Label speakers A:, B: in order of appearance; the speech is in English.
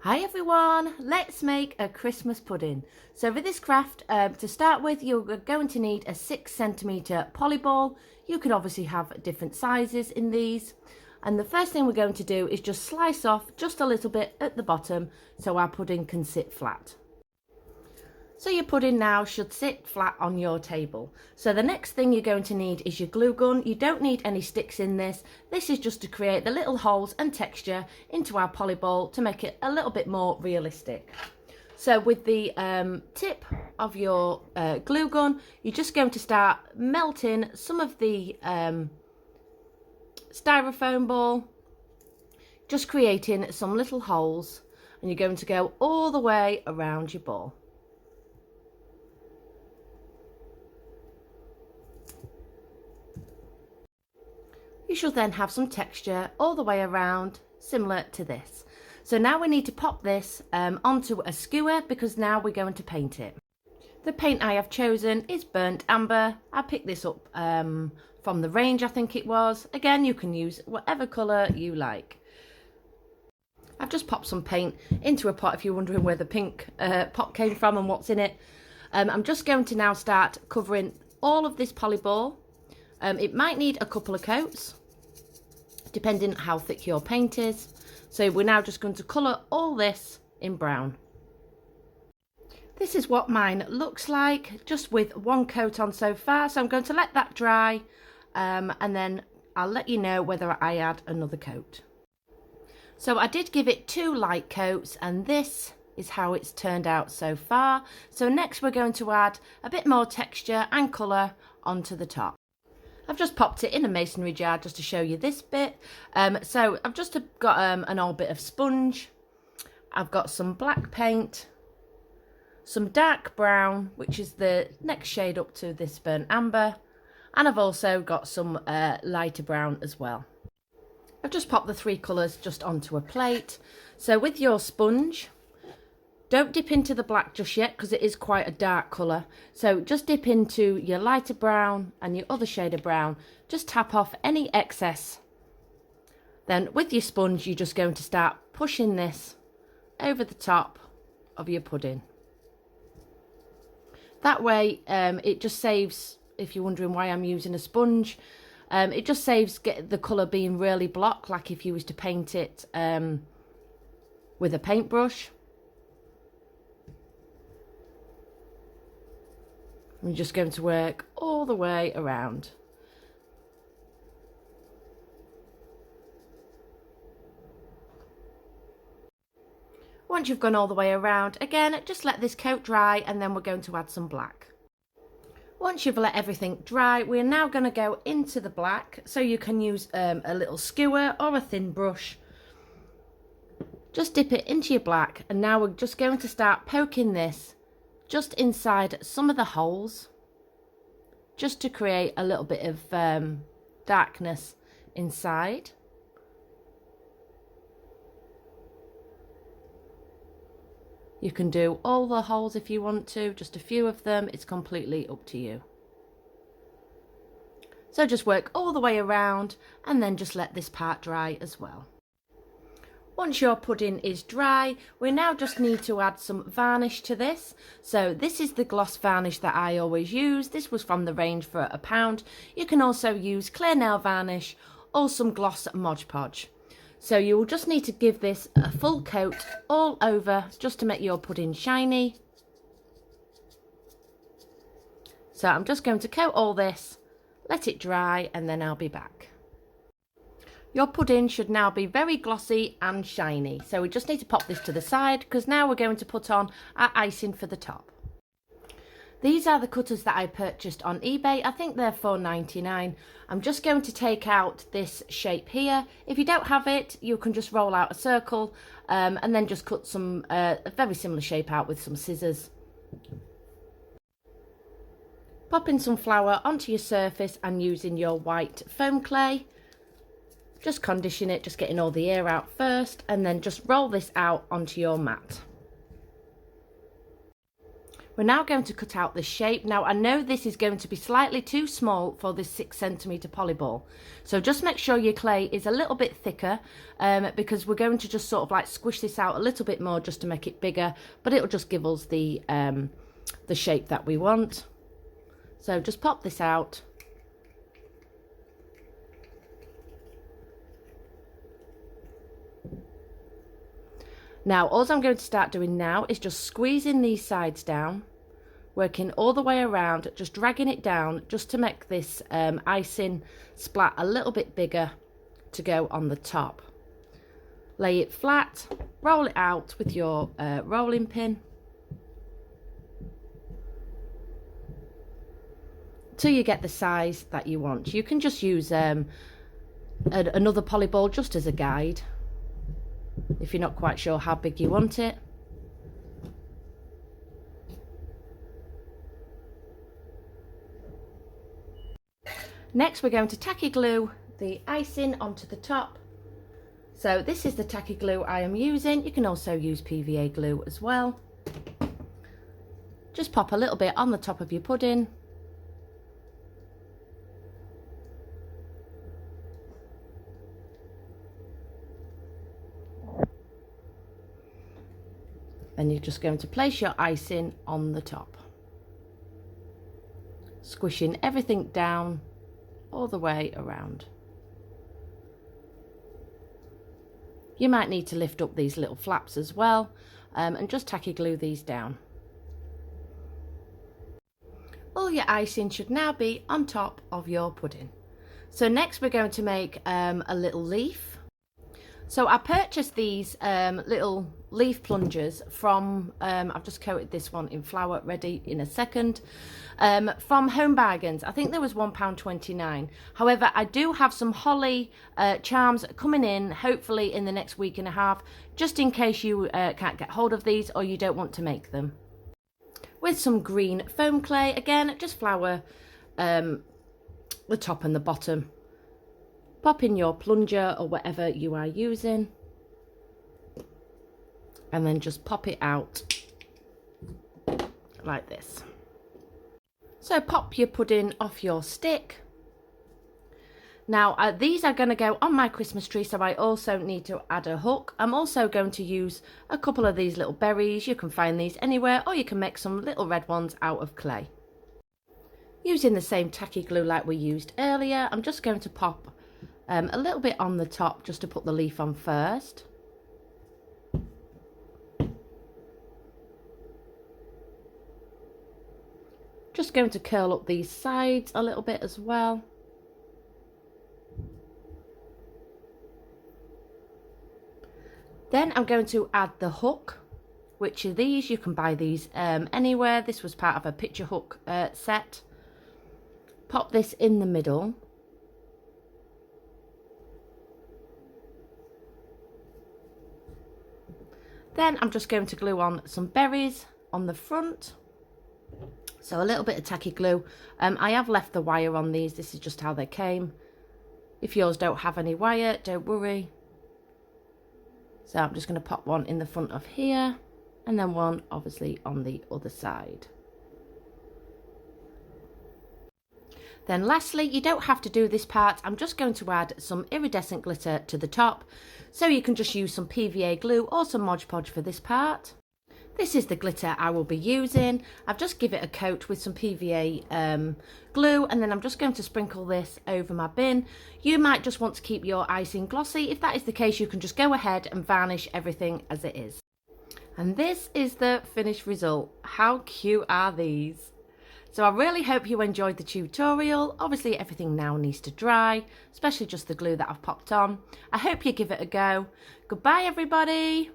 A: Hi everyone, let's make a Christmas pudding. So for this craft, to start with, you're going to need a 6 cm poly ball. You can obviously have different sizes in these. And the first thing we're going to do is just slice off just a little bit at the bottom so our pudding can sit flat. So your pudding now should sit flat on your table. So the next thing you're going to need is your glue gun. You don't need any sticks in this. This is just to create the little holes and texture into our poly ball to make it a little bit more realistic. So with the tip of your glue gun, you're just going to start melting some of the styrofoam ball, just creating some little holes, and you're going to go all the way around your ball. You should then have some texture all the way around, similar to this. So now we need to pop this onto a skewer because now we're going to paint it. The paint I have chosen is burnt amber. I picked this up from the range, I think it was. Again, you can use whatever colour you like. I've just popped some paint into a pot if you're wondering where the pink pot came from and what's in it. I'm just going to now start covering all of this poly ball. It might need a couple of coats, depending on how thick your paint is. So we're now just going to colour all this in brown. This is what mine looks like, just with one coat on so far. So I'm going to let that dry and then I'll let you know whether I add another coat. So I did give it 2 light coats and this is how it's turned out so far. So next we're going to add a bit more texture and colour onto the top. I've just popped it in a masonry jar just to show you this bit. So I've just got an old bit of sponge. I've got some black paint, some dark brown, which is the next shade up to this burnt amber. And I've also got some lighter brown as well. I've just popped the 3 colours just onto a plate. So with your sponge, don't dip into the black just yet because it is quite a dark colour. So just dip into your lighter brown and your other shade of brown. Just tap off any excess. Then with your sponge, you're just going to start pushing this over the top of your pudding. That way it just saves, if you're wondering why I'm using a sponge, it just saves the colour being really blocked, like if you was to paint it with a paintbrush. We're just going to work all the way around. Once you've gone all the way around, again, just let this coat dry and then we're going to add some black. Once you've let everything dry, we're now going to go into the black. So you can use a little skewer or a thin brush. Just dip it into your black and now we're just going to start poking this just inside some of the holes, just to create a little bit of darkness inside. You can do all the holes if you want to, just a few of them, it's completely up to you. So just work all the way around and then just let this part dry as well. Once your pudding is dry, we now just need to add some varnish to this. So this is the gloss varnish that I always use. This was from the range for £1. You can also use clear nail varnish or some gloss Mod Podge. So you will just need to give this a full coat all over just to make your pudding shiny. So I'm just going to coat all this, let it dry, and then I'll be back. Your pudding should now be very glossy and shiny. So we just need to pop this to the side because now we're going to put on our icing for the top. These are the cutters that I purchased on eBay. I think they're £4.99. I'm just going to take out this shape here. If you don't have it, you can just roll out a circle and then just cut some a very similar shape out with some scissors. Popping some flour onto your surface and using your white foam clay. Just condition it, just getting all the air out first, and then just roll this out onto your mat. We're now going to cut out the shape. Now I know this is going to be slightly too small for this 6cm polyball, so just make sure your clay is a little bit thicker, because we're going to just sort of like squish this out a little bit more just to make it bigger, but it'll just give us the shape that we want. So just pop this out. Now, all I'm going to start doing now is just squeezing these sides down, working all the way around, just dragging it down, just to make this icing splat a little bit bigger to go on the top. Lay it flat, roll it out with your rolling pin till you get the size that you want. You can just use another polyball just as a guide if you're not quite sure how big you want it. Next, we're going to tacky glue the icing onto the top. So this is the tacky glue I am using. You can also use PVA glue as well. Just pop a little bit on the top of your pudding. Then you're just going to place your icing on the top, squishing everything down all the way around. You might need to lift up these little flaps as well, and just tacky glue these down. All your icing should now be on top of your pudding. So next we're going to make a little leaf. So I purchased these little leaf plungers from, I've just coated this one in flour, ready in a second, from Home Bargains. I think there was £1.29. However, I do have some holly charms coming in, hopefully in the next week and a half, just in case you can't get hold of these or you don't want to make them. With some green foam clay, again, just flour the top and the bottom. Pop in your plunger or whatever you are using, and then just pop it out like this. So pop your pudding off your stick. Now these are going to go on my Christmas tree, so I also need to add a hook. I'm also going to use a couple of these little berries. You can find these anywhere, or you can make some little red ones out of clay. Using the same tacky glue like we used earlier, I'm just going to pop a little bit on the top just to put the leaf on first. Just going to curl up these sides a little bit as well. Then I'm going to add the hook, which are these. You can buy these anywhere. This was part of a picture hook set. Pop this in the middle. Then I'm just going to glue on some berries on the front. So a little bit of tacky glue. I have left the wire on these. This is just how they came. If yours don't have any wire, don't worry. So I'm just going to pop one in the front of here, and then one obviously on the other side. Then lastly, you don't have to do this part. I'm just going to add some iridescent glitter to the top. So you can just use some PVA glue or some Mod Podge for this part. This is the glitter I will be using. I've just give it a coat with some PVA glue, and then I'm just going to sprinkle this over my bin. You might just want to keep your icing glossy. If that is the case, you can just go ahead and varnish everything as it is. And this is the finished result. How cute are these? So I really hope you enjoyed the tutorial. Obviously everything now needs to dry, especially just the glue that I've popped on. I hope you give it a go. Goodbye everybody.